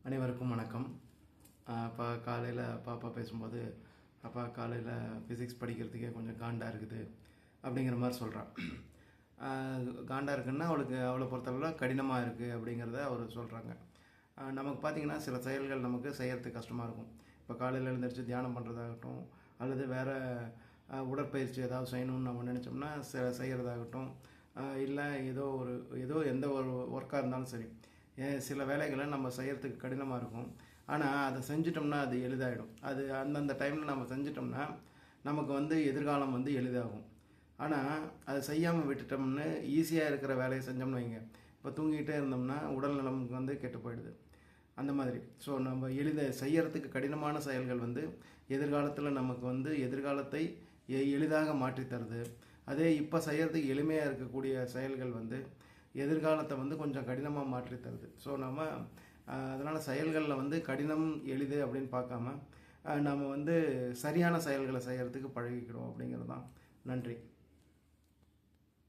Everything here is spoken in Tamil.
அனைவருக்கும் வணக்கம். அப்பா காலையில் பாப்பா பேசும்போது, அப்பா காலையில் ஃபிசிக்ஸ் படிக்கிறதுக்கே கொஞ்சம் காண்டாக இருக்குது அப்படிங்கிற மாதிரி சொல்கிறான். காண்டாக இருக்குன்னா அவளை பொறுத்தளவில் கடினமாக இருக்குது அப்படிங்கிறத அவர் சொல்கிறாங்க. நமக்கு பார்த்திங்கன்னா சில செயல்கள் நமக்கு செய்கிறதுக்கு கஷ்டமாக இருக்கும். இப்போ காலையில் எழுந்திரிச்சு தியானம் பண்ணுறதாகட்டும், அல்லது வேறு உடற்பயிற்சி ஏதாவது செய்யணும்னு நம்ம நினச்சோம்னா செய்கிறதாகட்டும், இல்லை ஏதோ எந்த ஒரு ஒர்க்காக இருந்தாலும் சரி, சில வேலைகளை நம்ம செய்கிறதுக்கு கடினமாக இருக்கும். ஆனால் அதை செஞ்சிட்டோம்னா அது எளிதாகிடும். அது அந்தந்த டைமில் நம்ம செஞ்சிட்டோம்னா நமக்கு எதிர்காலம் எளிதாகும். ஆனால் அதை செய்யாமல் விட்டுட்டோம்னு ஈஸியாக இருக்கிற வேலையை செஞ்சோம்னு வைங்க, இப்போ தூங்கிக்கிட்டே இருந்தோம்னா உடல் நலமுக்கு கெட்டு போயிடுது. அந்த மாதிரி நம்ம செய்யறதுக்கு கடினமான செயல்கள் எதிர்காலத்தில் நமக்கு எதிர்காலத்தை எளிதாக மாற்றி தருது. அதே இப்போ செய்யறதுக்கு எளிமையாக இருக்கக்கூடிய செயல்கள் எதிர்காலத்தை கொஞ்சம் கடினமாக மாற்றி தருது. நம்ம அதனால் செயல்களில் கடினம் எளிது அப்படின்னு பார்க்காம நம்ம சரியான செயல்களை செய்கிறதுக்கு பழகிக்கிறோம் அப்படிங்கிறது தான். நன்றி.